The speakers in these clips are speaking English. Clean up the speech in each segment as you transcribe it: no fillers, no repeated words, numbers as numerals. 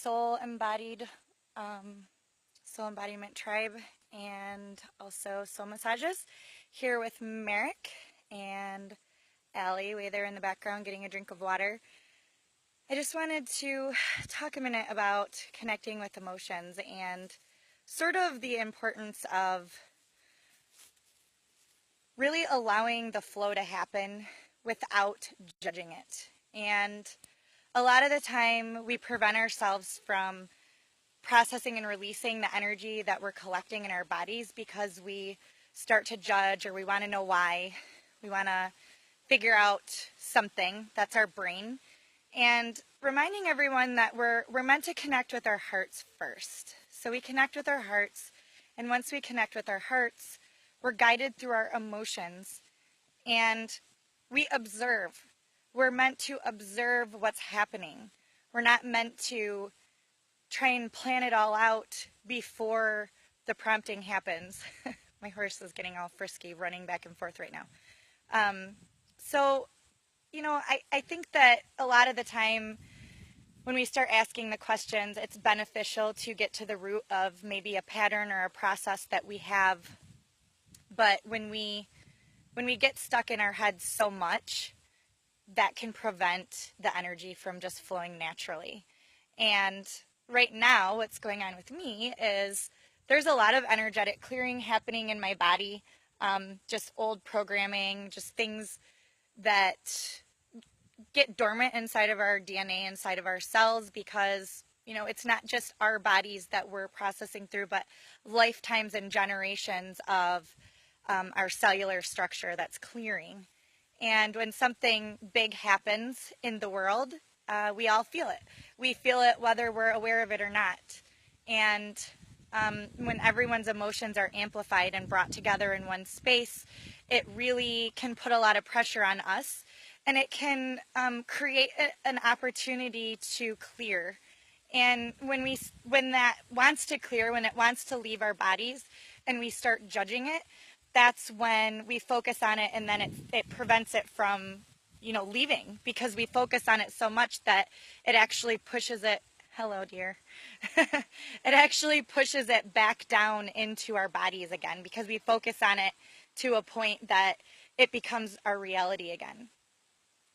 soul embodied, soul embodiment tribe, and also soul massages. Here with Merrick and Allie, way there in the background getting a drink of water. I just wanted to talk a minute about connecting with emotions and sort of the importance of really allowing the flow to happen without judging it. And a lot of the time we prevent ourselves from processing and releasing the energy that we're collecting in our bodies because we start to judge, or we want to know why. We want to figure out something. That's our brain. And reminding everyone that we're meant to connect with our hearts first. So we connect with our hearts, and once we connect with our hearts, we're guided through our emotions, and we observe. We're meant to observe what's happening. We're not meant to try and plan it all out before the prompting happens. My horse is getting all frisky, running back and forth right now. So, I think that a lot of the time when we start asking the questions, it's beneficial to get to the root of maybe a pattern or a process that we have. But when we get stuck in our heads so much, that can prevent the energy from just flowing naturally. And right now, what's going on with me is there's a lot of energetic clearing happening in my body, just old programming, just things that get dormant inside of our DNA, inside of our cells, because, it's not just our bodies that we're processing through, but lifetimes and generations of our cellular structure that's clearing. And when something big happens in the world, we all feel it. We feel it whether we're aware of it or not. And when everyone's emotions are amplified and brought together in one space, it really can put a lot of pressure on us, and it can create an opportunity to clear. And when that wants to clear, when it wants to leave our bodies and we start judging it, that's when we focus on it, and then it prevents it from leaving, because we focus on it so much that it actually pushes it. Hello, dear. It actually pushes it back down into our bodies again, because we focus on it to a point that it becomes our reality again,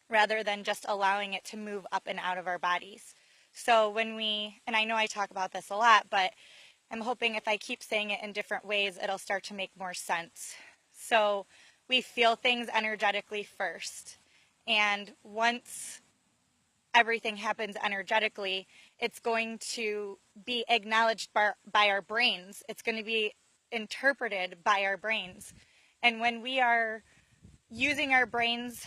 rather than just allowing it to move up and out of our bodies. So and I know I talk about this a lot, but I'm hoping if I keep saying it in different ways, it'll start to make more sense. So we feel things energetically first. And once everything happens energetically, it's going to be acknowledged by our brains. It's going to be interpreted by our brains. And when we are using our brains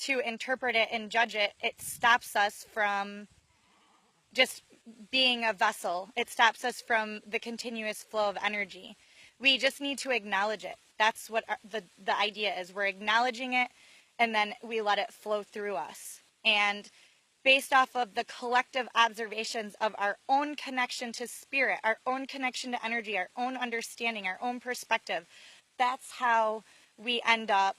to interpret it and judge it, it stops us from just being a vessel. It stops us from the continuous flow of energy. We just need to acknowledge it. That's what the idea is. We're acknowledging it, and then we let it flow through us. And based off of the collective observations of our own connection to spirit, our own connection to energy, our own understanding, our own perspective, that's how we end up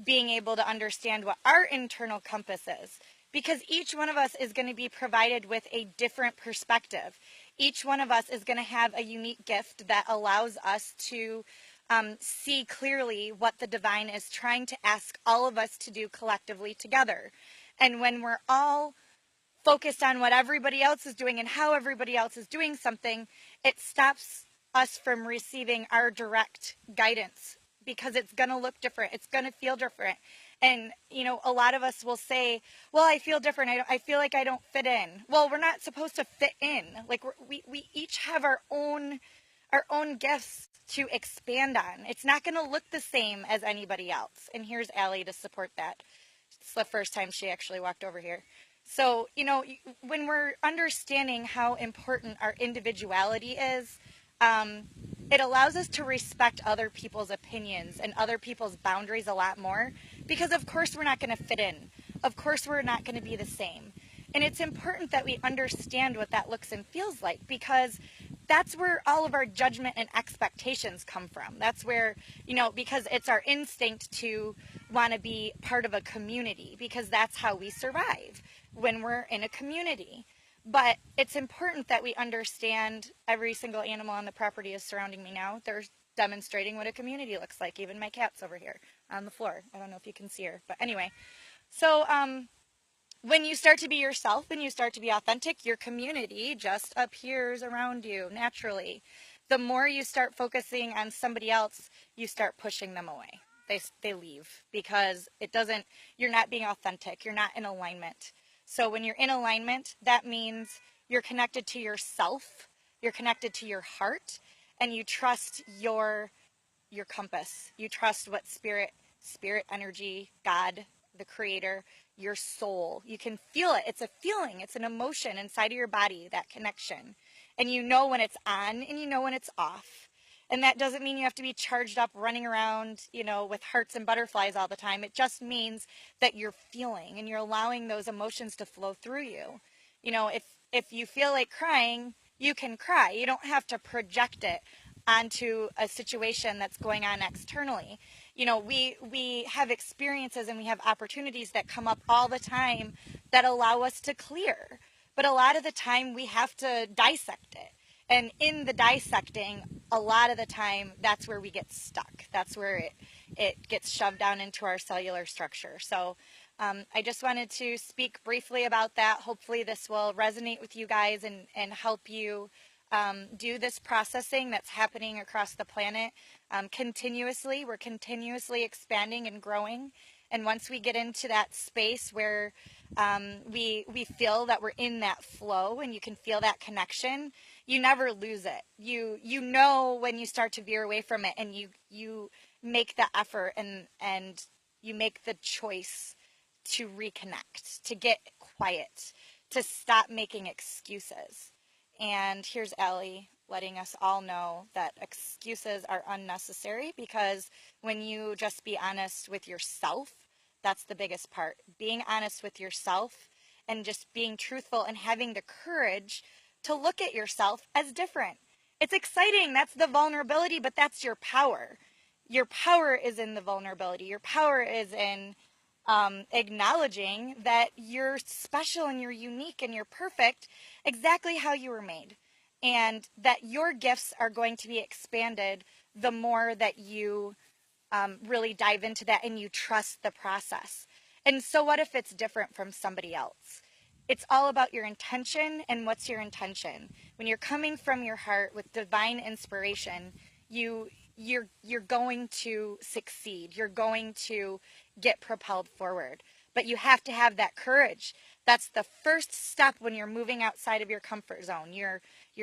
being able to understand what our internal compass is. Because each one of us is going to be provided with a different perspective. Each one of us is going to have a unique gift that allows us to see clearly what the divine is trying to ask all of us to do collectively together. And when we're all focused on what everybody else is doing and how everybody else is doing something, it stops us from receiving our direct guidance, because it's going to look different. It's going to feel different. And, a lot of us will say, well, I feel different. I feel like I don't fit in. Well, we're not supposed to fit in. Like we each have our own gifts to expand on. It's not going to look the same as anybody else. And here's Allie to support that. It's the first time she actually walked over here. So, when we're understanding how important our individuality is, it allows us to respect other people's opinions and other people's boundaries a lot more, because of course we're not going to fit in. Of course we're not going to be the same. And it's important that we understand what that looks and feels like, because that's where all of our judgment and expectations come from. That's where, because it's our instinct to want to be part of a community, because that's how we survive, when we're in a community. But it's important that we understand every single animal on the property is surrounding me now. They're demonstrating what a community looks like. Even my cat's over here on the floor. I don't know if you can see her, but anyway. So when you start to be yourself and you start to be authentic, your community just appears around you naturally. The more you start focusing on somebody else, you start pushing them away. They leave because you're not being authentic. You're not in alignment. So when you're in alignment, that means you're connected to yourself, you're connected to your heart, and you trust your compass. You trust what spirit energy, God, the creator, your soul. You can feel it. It's a feeling, it's an emotion inside of your body, that connection. And you know when it's on and you know when it's off. And that doesn't mean you have to be charged up running around, with hearts and butterflies all the time. It just means that you're feeling and you're allowing those emotions to flow through you. If you feel like crying, you can cry. You don't have to project it onto a situation that's going on externally. We have experiences and we have opportunities that come up all the time that allow us to clear. But a lot of the time we have to dissect it. And in the dissecting, a lot of the time, that's where we get stuck. That's where it gets shoved down into our cellular structure. So I just wanted to speak briefly about that. Hopefully this will resonate with you guys and help you do this processing that's happening across the planet continuously. We're continuously expanding and growing. And once we get into that space where we feel that we're in that flow and you can feel that connection, you never lose it. You know when you start to veer away from it, and you make the effort and you make the choice to reconnect, to get quiet, to stop making excuses. And here's Allie letting us all know that excuses are unnecessary, because when you just be honest with yourself, that's the biggest part. Being honest with yourself and just being truthful and having the courage to look at yourself as different. It's exciting. That's the vulnerability, but that's your power. Your power is in the vulnerability. Your power is in acknowledging that you're special and you're unique and you're perfect exactly how you were made. And that your gifts are going to be expanded the more that you really dive into that and you trust the process. And so what if it's different from somebody else? It's all about your intention. And what's your intention? When you're coming from your heart with divine inspiration, you're going to succeed. You're going to get propelled forward. But you have to have that courage. That's the first step when you're moving outside of your comfort zone. You're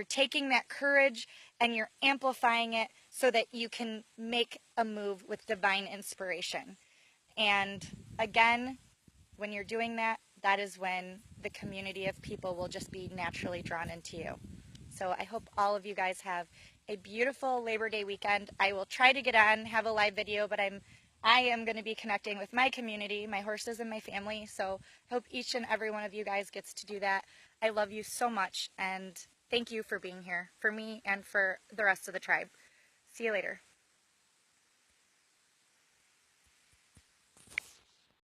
taking that courage and you're amplifying it so that you can make a move with divine inspiration. And again, when you're doing that, that is when the community of people will just be naturally drawn into you. So I hope all of you guys have a beautiful Labor Day weekend. I will try to get on, have a live video, but I am going to be connecting with my community, my horses and my family. So I hope each and every one of you guys gets to do that. I love you so much, and thank you for being here, for me and for the rest of the tribe. See you later.